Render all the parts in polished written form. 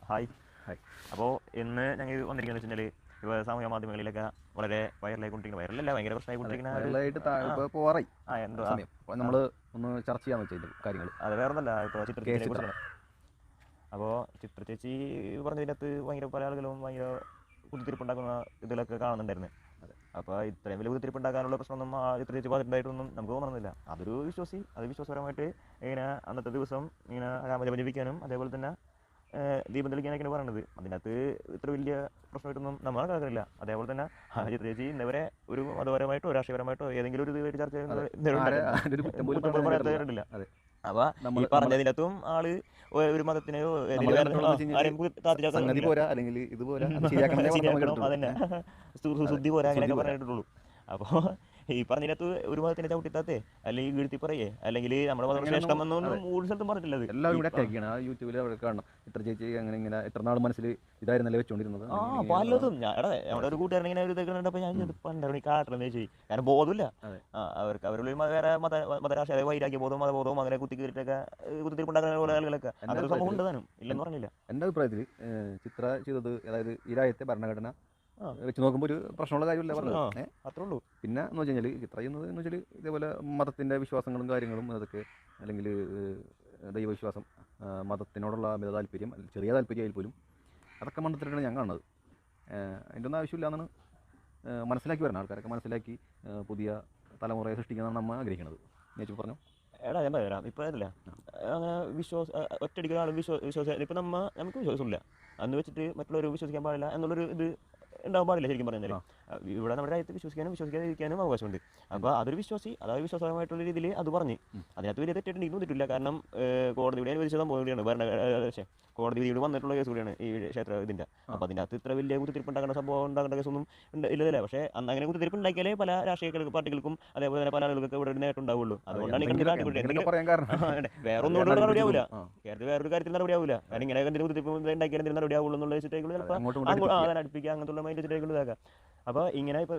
Hi hi. അപ്പോൾ ഇന്ന് ഞങ്ങൾ വന്നിരിക്കുന്നത് വെച്ച് കഴിഞ്ഞാൽ ഇപ്പോൾ സാമൂഹ്യ മാധ്യമങ്ങളിലൊക്കെ വളരെ വൈറലായിക്കൊണ്ടിരിക്കുന്ന വൈറലല്ല ഭയങ്കര പ്രശ്നമായിക്കൊണ്ടിരിക്കുന്ന പോറായി എന്തോ സമയം നമ്മൾ ഒന്ന് ചർച്ച ചെയ്യാന്ന് വെച്ചാൽ കാര്യങ്ങൾ അത് വേറെ ഒന്നല്ല ഇപ്പോൾ ചിത്രത്തിനെ കുറിച്ചാണ്. അപ്പോൾ ചിത്ര ചേച്ചി പറഞ്ഞതിനകത്ത് ഭയങ്കര പല ആളുകളും ഭയങ്കര കുത്തിരിപ്പുണ്ടാക്കുന്ന ഇതിലൊക്കെ കാണുന്നുണ്ടായിരുന്നു. അപ്പോൾ ഇത്രയും വലിയ കുത്തിരിപ്പുണ്ടാക്കാനുള്ള പ്രശ്നമൊന്നും ചിത്ര ചേച്ചി പറഞ്ഞിട്ടുണ്ടായിട്ടൊന്നും നമുക്ക് തോന്നുന്നില്ല. അതൊരു വിശ്വാസി, അത് വിശ്വാസപരമായിട്ട് ഇങ്ങനെ അന്നത്തെ ദിവസം ഇങ്ങനെ രാമജപം ജപിക്കാനും അതേപോലെ തന്നെ ദീപം തെളിക്കാനൊക്കെയാണ് പറയണത്. അതിനകത്ത് ഇത്ര വലിയ പ്രശ്നമായിട്ടൊന്നും നമ്മൾ കണക്കാക്കില്ല. അതേപോലെ തന്നെ ചിത്ര ചേച്ചി ഇന്നവരെ ഒരു മതപരമായിട്ടോ രാഷ്ട്രീയപരമായിട്ടോ ഏതെങ്കിലും ഒരു ഇതുമായിട്ട് ചർച്ച ചെയ്യാറില്ല. അപ്പോൾ ഈ പറഞ്ഞതിനകത്തും ആള് ഒരു മതത്തിനെയോ അതന്നെ ശുദ്ധി പോരാ അങ്ങനെയൊക്കെ പറഞ്ഞിട്ടുള്ളൂ. അപ്പോൾ ഈ പറഞ്ഞതിനകത്ത് ഒരു മതത്തിനെ ചവിട്ടിത്താത്തേ അല്ലെങ്കിൽ വീഴ്ത്തി പറയേ അല്ലെങ്കിൽ നമ്മുടെ മതം ശ്രേഷ്ഠമെന്നൊന്നും ഒരു സ്ഥലത്തും പറഞ്ഞിട്ടില്ലത്. എല്ലാവരും കൂടെ യൂട്യൂബിൽ അവിടെ കാണണം. ഇത്ര ചേച്ചി അങ്ങനെ ഇങ്ങനെ എത്ര നാൾ മനസ്സിൽ ഇതായിരുന്നല്ലേ വെച്ചോണ്ടിരുന്നത്. പലതും നമ്മുടെ ഒരു കൂട്ടുകാരൻ ഇങ്ങനെ ഒരു ഇതൊക്കെ കണ്ടപ്പോൾ ഞാൻ പണ്ടാണ് കാട്ടണമെന്ന് ചോദിച്ചു. കാരണം ബോധമില്ല അവർക്ക്, അവരുള്ളിൽ വേറെ മതരാഷ്ട്രീയ വൈരാഗ്യ ബോധവും മതബോധവും അങ്ങനെ കുത്തി കയറിയിട്ടൊക്കെ കുത്തിരിപ്പുണ്ടാക്കുന്ന പോലെ ആളുകളൊക്കെ അതൊരു സംഭവം ഉണ്ടെന്നും ഇല്ലെന്ന് പറഞ്ഞില്ല. എൻ്റെ അഭിപ്രായത്തിൽ ചിത്ര ചെയ്തത്, അതായത് ഈ രാജ്യത്തെ ഭരണഘടന വെച്ച് നോക്കുമ്പോൾ ഒരു പ്രശ്നമുള്ള കാര്യമില്ല പറഞ്ഞത്. അത്രേ ഉള്ളൂ. പിന്നെ എന്ന് വെച്ച് കഴിഞ്ഞാൽ ചിത്ര ചെയ്യുന്നത് എന്ന് വെച്ചാൽ ഇതേപോലെ മതത്തിൻ്റെ വിശ്വാസങ്ങളും കാര്യങ്ങളും അതൊക്കെ, അല്ലെങ്കിൽ ദൈവവിശ്വാസം, മതത്തിനോടുള്ള അമിത താല്പര്യം, ചെറിയ താല്പര്യമായാൽ പോലും അതൊക്കെ മണ്ടത്തിലാണ് ഞാൻ കാണുന്നത്. അതിൻ്റെ ഒന്നും ആവശ്യമില്ല എന്നാണ് മനസ്സിലാക്കി വരണം. ആൾക്കാരൊക്കെ മനസ്സിലാക്കി പുതിയ തലമുറയെ സൃഷ്ടിക്കാനാണ് നമ്മൾ ആഗ്രഹിക്കുന്നത്. നേച്ചു പറഞ്ഞു. എടാ ഞാൻ പറയാം. ഇപ്പോൾ അതല്ല അങ്ങനെ ഒറ്റയടിക്ക് ഒരാൾ വിശ്വാസം ഇപ്പം നമുക്ക് വിശ്വാസമില്ല അന്ന് വെച്ചിട്ട് മറ്റുള്ളവർ വിശ്വസിക്കാൻ പാടില്ല എന്നുള്ളൊരു ഇത് ഉണ്ടാവാൻ പാടില്ല. ശരിക്കും പറഞ്ഞാൽ ഇവിടെ നമ്മുടെ രാജ്യത്ത് വിശ്വസിക്കാതിരിക്കാനും അവകാശമുണ്ട്. അപ്പോൾ അതൊരു വിശ്വാസി, അതായത് വിശ്വാസപരമായിട്ടുള്ള രീതിയിൽ അത് പറഞ്ഞ് അതിനകത്ത് വലിയ തെറ്റായിട്ട് തോന്നിയിട്ടില്ല. കാരണം കോടതിയുടെ അനുവദിച്ച സംഭവം കൂടിയാണ്, കോടതി വിധിയോട് വന്നിട്ടുള്ള കേസ് കൂടിയാണ് ഈ ക്ഷേത്ര ഇതിൻ്റെ. അപ്പോൾ അതിനകത്ത് ഇത്ര വലിയ കുത്തിരിപ്പുണ്ടാക്കുന്ന സംഭവം ഉണ്ടാക്കേണ്ട കേസൊന്നും ഇല്ലതല്ല. പക്ഷേ അന്ന് അങ്ങനെ കുത്തിരിപ്പ് ഉണ്ടാക്കിയാലേ പല രാഷ്ട്രീയ പാർട്ടികൾക്കും അതേപോലെ തന്നെ പല ആളുകൾക്കൊക്കെ ഇവിടെ ഒരു നേട്ടം ഉണ്ടാവുള്ളൂ. അതുകൊണ്ടാണ് വേറെ ഒന്നും നടപടി ആവില്ല. കേരളത്തിൽ വേറൊരു കാര്യത്തിൽ നടപടി ആവില്ല. കാരണം ഇങ്ങനെ എന്തെങ്കിലും കുത്തിരിപ്പ് ഉണ്ടാക്കിയാൽ നടപടി ആവുള്ളൂ എന്നുള്ള വെച്ചിട്ടേക്കുള്ളൂ ചിലപ്പോൾ അടുപ്പിക്കുക അങ്ങനത്തുള്ള മൈൻഡ് വെച്ചിട്ടേക്കുള്ളൂ ഇതാക്കാം. അപ്പോൾ ഇങ്ങനെ ഇപ്പോൾ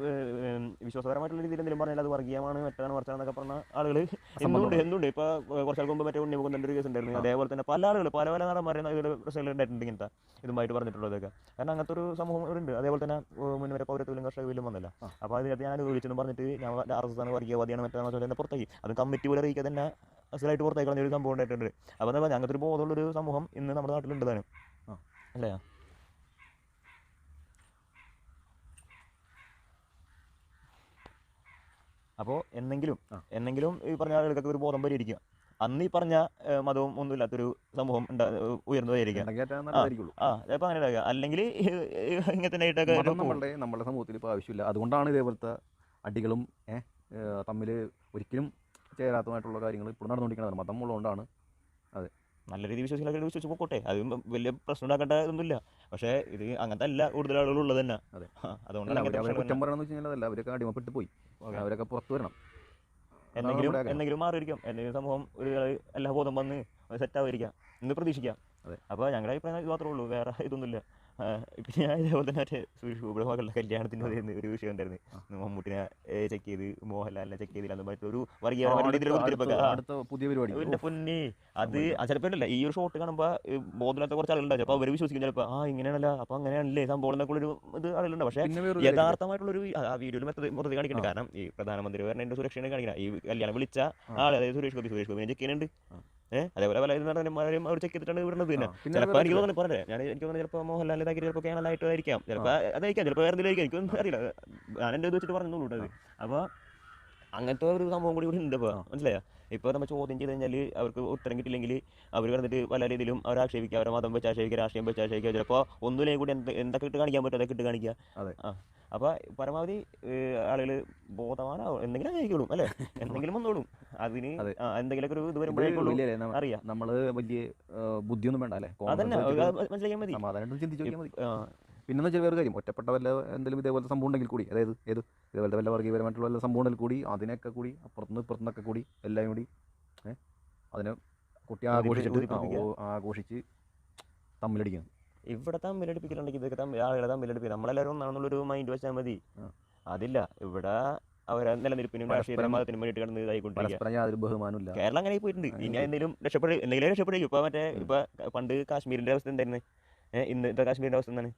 വിശ്വാസപരമായിട്ടുള്ള രീതിയിൽ എന്തെങ്കിലും പറഞ്ഞാൽ അത് വർഗീയമാണ്, മറ്റാണ് മറിച്ചാണെന്നൊക്കെ പറഞ്ഞ ആളുകൾ എന്തുണ്ട്. ഇപ്പോൾ കുറച്ചാൾക്ക് മുമ്പ് മറ്റേ ഉണ്ണിമുകുന്ദൻ്റെ ഒരു കേസ് ഉണ്ടായിരുന്നു. അതേപോലെ തന്നെ പല ആളുകൾ പല നടന്മാരെ പ്രശ്നങ്ങൾ ഉണ്ടായിട്ടുണ്ട് ഇങ്ങനത്തെ ഇതുമായിട്ട് പറഞ്ഞിട്ടുള്ളതൊക്കെ. കാരണം അങ്ങനത്തെ ഒരു സമൂഹം ഉണ്ട്. അതേപോലെ തന്നെ മുൻവരെ പൗരത്വത്തിലും കർഷക ബില്ലും വന്നല്ല. അപ്പോൾ അതിനകത്ത് ഞാൻ ഉപയോഗിച്ചെന്ന് പറഞ്ഞിട്ട് ഞാൻ RSS വർഗീയവാദിയാണ് മറ്റേ പുറത്തേക്ക് അത് കമ്മിറ്റി പോലെ അറിയിക്കുക തന്നെ അസലായിട്ട് പുറത്തേക്ക് കളഞ്ഞൊരു സംഭവം ഉണ്ടായിട്ടുണ്ട്. അപ്പോൾ എന്താ പറയുക, അങ്ങനത്തെ ഒരു ബോധമുള്ളൊരു സമൂഹം ഇന്ന് നമ്മുടെ നാട്ടിലുണ്ട് താനും അല്ലേ. അപ്പോൾ എന്നെങ്കിലും ഈ പറഞ്ഞ ആളുകൾക്കൊക്കെ ഒരു ബോധം പരിഹരിക്കുക. അന്ന് ഈ പറഞ്ഞ മതവും ഒന്നും ഇല്ലാത്തൊരു സമൂഹം ഉയർന്നു വരികയാണ്. ചിലപ്പോൾ അങ്ങനെ ഉണ്ടാകുക. അല്ലെങ്കിൽ ഇങ്ങനെ തന്നെ ആയിട്ടൊക്കെ നമ്മുടെ സമൂഹത്തിൽ ഇപ്പോൾ ആവശ്യമില്ല. അതുകൊണ്ടാണ് ഇതേപോലത്തെ അടികളും തമ്മിൽ ഒരിക്കലും ചേരാത്തതായിട്ടുള്ള കാര്യങ്ങൾ ഇപ്പോൾ നടന്നുകൊണ്ടിരിക്കുന്നത്. മതം ഉള്ളതുകൊണ്ടാണ്. അതെ, നല്ല രീതിയിൽ വിശ്വസിച്ച് പോട്ടെ, അത് വലിയ പ്രശ്നം ഉണ്ടാക്കേണ്ട ഇതൊന്നുമില്ല. പക്ഷേ ഇത് അങ്ങനത്തെ അല്ല കൂടുതൽ ആളുകൾ ഉള്ളത് തന്നെ. അതെ, അതുകൊണ്ടാണ് കുറ്റം പറയണമെന്ന് വെച്ച് കഴിഞ്ഞാൽ അതല്ല, അവരൊക്കെ അടിമപ്പെട്ട് പോയി, അവരൊക്കെ പുറത്തു വരണം. എന്തെങ്കിലും മാറിയിരിക്കാം, എന്തെങ്കിലും സമൂഹം ഒരു എല്ലാ ബോധം വന്ന് സെറ്റാവായിരിക്കാം എന്ന് പ്രതീക്ഷിക്കാം. അപ്പോൾ ഞങ്ങളുടെ അഭിപ്രായം ഇത് മാത്രമേ ഉള്ളൂ, വേറെ ഇതൊന്നുമില്ല. പിന്നെ ഞാൻ ഇതേപോലെ തന്നെ മറ്റേ സുരേഷ് ഗോപിയുടെ മകളുടെ കല്യാണത്തിന് ഒരു വിഷയം ഉണ്ടായിരുന്നു. മമ്മൂട്ടിനെ ചെക്ക് ചെയ്ത് മോഹൻലാലിനെ ചെക്ക് ചെയ്തില്ല ഒരു പുതിയ പരിപാടി. എൻ്റെ പൊന്നി, അത് ചിലപ്പോൾ ഉണ്ടല്ല ഈ ഒരു ഷോട്ട് കാണുമ്പോൾ ബോധമില്ലാത്ത കുറച്ച് ആളുകളുണ്ടാവും. ചിലപ്പോൾ അവർ വിശ്വസിക്കും ചിലപ്പോൾ ഇങ്ങനെയാണല്ലോ, അപ്പോൾ അങ്ങനെയാണല്ലേ സംഭവം എന്നൊക്കെ ഒരു ഇത് ആളുകളുണ്ട്. പക്ഷേ യഥാർത്ഥമായിട്ടുള്ളൊരു ആ വീഡിയോയിൽ മൊത്തത്തിൽ കാണിക്കുന്നുണ്ട്. കാരണം ഈ പ്രധാനമന്ത്രി പറഞ്ഞതിൻ്റെ സുരക്ഷയാണ് കാണിക്കുന്നത്. ഈ കല്യാണം വിളിച്ച ആൾ, അതായത് സുരേഷ് ഗോപിനെ ചെക്ക് ചെയ്യുന്നുണ്ട്. അതേപോലെ പല നടന്മാരും അവർ ചെക്ക് ചെയ്തിട്ടാണ് വിടുന്നത്. പിന്നെ ചിലപ്പോൾ എനിക്ക് തോന്നുന്നു പറഞ്ഞേ, എനിക്ക് തോന്നുന്നു ചിലപ്പോൾ മോഹൻലാൽ ഇതാക്കി ചിലപ്പോൾ കേരളമായിട്ടായിരിക്കാം, ചിലപ്പോൾ അതായിരിക്കാം, ചിലപ്പോൾ വേറെ എന്തെങ്കിലും ആയിരിക്കും, എനിക്കൊന്നും അറിയില്ല. ഞാൻ എൻ്റെ ഇത് വെച്ചിട്ട് പറഞ്ഞോളൂ അത്. അപ്പോൾ അങ്ങനത്തെ ഒരു സംഭവം കൂടി ഉണ്ട്. ഇപ്പോൾ മനസ്സിലായോ? ഇപ്പോൾ നമ്മൾ ചോദ്യം ചെയ്ത് കഴിഞ്ഞാൽ അവർക്ക് ഉത്തരം കിട്ടില്ലെങ്കിൽ അവർ കിടന്നിട്ട് പല രീതിയിലും അവർ ആക്ഷേപിക്കുക, അവരെ മതം വെച്ച് ആക്ഷേപിക്കുക, രാഷ്ട്രീയം വെച്ച് ആക്ഷേപിക്കുക. ചിലപ്പോൾ ഒന്നുമില്ലെങ്കിൽ കൂടി എന്തൊക്കെ ഇട്ട് കാണിക്കാൻ പറ്റും അതൊക്കെ ഇട്ട് കാണിക്കുക. അപ്പോൾ പരമാവധി ആളുകൾ ബോധവാനാവും, എന്തെങ്കിലും ആയിരിക്കുള്ളൂ അല്ലേ, എന്തെങ്കിലും വന്നോളും. അതിന് എന്തെങ്കിലുമൊക്കെ ഒരു ഇത് വരുമ്പോഴേക്കുള്ളൂ അറിയാം. നമ്മൾ വലിയ ബുദ്ധിയൊന്നും വേണ്ട അല്ലേ, അതന്നെ മനസ്സിലാക്കിയാൽ മതി, സമാധാനം ചിന്തിച്ചു മതി. പിന്നെന്ന് വെച്ചാൽ വേറെ കാര്യം, ഒറ്റപ്പെട്ട വല്ല എന്തെങ്കിലും ഇതേപോലത്തെ സംഭവം ഉണ്ടെങ്കിൽ കൂടി, അതായത് ഇതേപോലത്തെ വല്ല വർഗീയപരമായിട്ടുള്ള വല്ല സംഭവം ഉണ്ടെങ്കിൽ കൂടി അതിനൊക്കെ കൂടി ഇപ്പുറത്തുനിന്നൊക്കെ കൂടി എല്ലാം കൂടി അതിനെ കുട്ടി ആഘോഷിച്ച് തമ്മിലടിക്കണം. ഇവിടെ തമ്മിലടിപ്പിക്കലുണ്ടെങ്കിൽ ഇതൊക്കെ ആളുകളെ തമ്മിലടിപ്പിക്കുക, നമ്മളെല്ലാവരും ഒന്നാണെന്നുള്ളൊരു മൈൻഡ് വെച്ചാൽ മതി. അതില്ല, ഇവിടെ അവരെ നിലനിൽപ്പിനും രാഷ്ട്രീയ മതത്തിനും വേണ്ടിയിട്ട് കിടന്ന് ഇതായിക്കൊണ്ടിരിക്കും. കേരളം അങ്ങനെ പോയിട്ടുണ്ട്. ഇനി എന്തെങ്കിലും രക്ഷപ്പെടുകയും ഇപ്പൊ മറ്റേ ഇപ്പൊ പണ്ട് കാശ്മീരിന്റെ അവസ്ഥ എന്തായിരുന്നു? ഇന്നത്തെ കാശ്മീരിൻ്റെ അവസ്ഥ എന്താണ്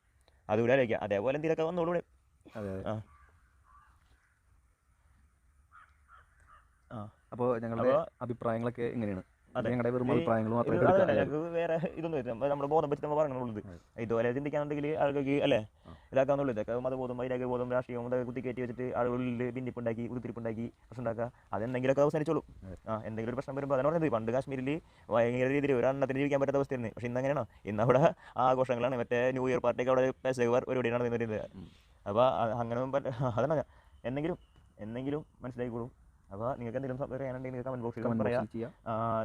അതുകൂടെ ആലോചിക്കുക. അതേപോലെ എന്തെങ്കിലുമൊക്കെ വന്നോളൂടെ. അതെ അതെ. ആ ആ അപ്പോൾ ഞങ്ങളുടെ അപ്പോൾ അഭിപ്രായങ്ങളൊക്കെ എങ്ങനെയാണ്? അതെ ഞങ്ങളുടെ വെറും അഭിപ്രായങ്ങൾ ഇത് മാത്രമായിട്ട് അതല്ല എടുക്കുക. ഞങ്ങൾക്ക് വേറെ ഇതൊന്നും ഇല്ല. നമ്മുടെ ബോധം വെച്ച് നമ്മൾ പറയണുള്ളത് ഇതുപോലെ ചിന്തിക്കാന്നുണ്ടെങ്കിൽ ആളുകൾക്ക് അല്ലേ ഇതാക്കാന്നുള്ളൂ. ഇതൊക്കെ മതബോധം വൈരാഗ്യബോധം രാഷ്ട്രീയവും ഇതൊക്കെ കുത്തിക്കയറ്റി വെച്ചിട്ട് ആളുകളിൽ ഭിന്നിപ്പുണ്ടാക്കി കുത്തിരിപ്പുണ്ടാക്കി പ്രശ്നം ഉണ്ടാക്കുക. അതെന്തെങ്കിലുമൊക്കെ അവസാനിച്ചോളൂ. എന്തെങ്കിലും ഒരു പ്രശ്നം വരുമ്പോൾ അതാണ് പറഞ്ഞത്. പണ്ട് കാശ്മീരിൽ ഭയങ്കര രീതിയിൽ ഒരു എണ്ണത്തിന് ജീവിക്കാൻ പറ്റാത്ത അവസ്ഥയായിരുന്നു. പക്ഷേ ഇന്ന് അങ്ങനെയാണോ? ഇന്ന് അവിടെ ആഘോഷങ്ങളാണ്. മറ്റേ ന്യൂ ഇയർ പാർട്ടിയൊക്കെ അവിടെ പെസഹ പരിപാടി നടന്നിരുന്നത്. അപ്പോൾ അങ്ങനെ അതാണ് എന്തെങ്കിലും മനസ്സിലായിക്കോളും. അപ്പോൾ നിങ്ങൾക്ക് എന്തെങ്കിലും പറയാനുണ്ടെങ്കിൽ നിങ്ങൾ കമൻറ്റ് ബോക്സിൽ പറയാം.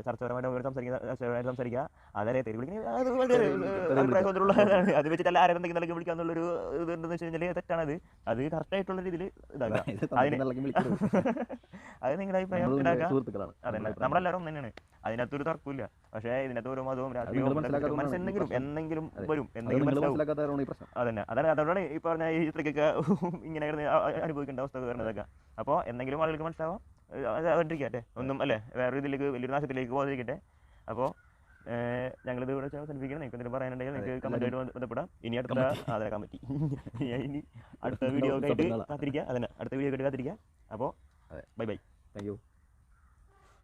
ചർച്ചപരമായിട്ട് സംസാരിക്കുക. അതല്ലേ തെരുവ് വിളിക്കുന്നത് അത് വെച്ചിട്ട് ആരും എന്തെങ്കിലും നൽകി വിളിക്കാന്നുള്ളൊരു ഇത് എന്താണെന്ന് വെച്ച് കഴിഞ്ഞാൽ തെറ്റാണത്. അത് കറക്റ്റായിട്ടുള്ള രീതിയിൽ ഇതാക്കുക. അത് നിങ്ങളുടെ അഭിപ്രായം ഇതാക്കുക. അതല്ല നമ്മളെല്ലാവരും ഒന്ന് തന്നെയാണ്. അതിനകത്തൊരു തർക്കമില്ല. പക്ഷേ ഇതിനകത്ത് ഓരോ മതവും രാഷ്ട്രീയവും എന്തെങ്കിലും വരും എന്തെങ്കിലും മനസ്സിലാവും. അതന്നെ അതോടാണ് ഈ പറഞ്ഞ ഈ ഇത്രയ്ക്കൊക്കെ ഇങ്ങനെ അനുഭവിക്കേണ്ട അവസ്ഥ വരുന്നതൊക്കെ. അപ്പോൾ എന്തെങ്കിലും ആളുകൾക്ക് മനസ്സിലാവാം അവരിക്കട്ടെ ഒന്നും അല്ലേ വേറെ ഇതിലേക്ക് വലിയൊരു നാശത്തിലേക്ക് പോകാതിരിക്കട്ടെ. അപ്പോൾ ഞങ്ങളിത് ഇവിടെ അവസാനിപ്പിക്കണം. നിങ്ങൾക്ക് എന്തെങ്കിലും പറയാനുണ്ടെങ്കിൽ നിങ്ങൾക്ക് കമൻറ്റുമായിട്ട് ബന്ധപ്പെടാം. ഇനി അതാക്കാൻ പറ്റി ഇനി അടുത്ത വീഡിയോ ആയിട്ട് കാത്തിരിക്കുക. അതന്നെ അടുത്ത വീഡിയോ ആയിട്ട് കാത്തിരിക്കുക. അപ്പോൾ ബൈ ബൈ. Thank you.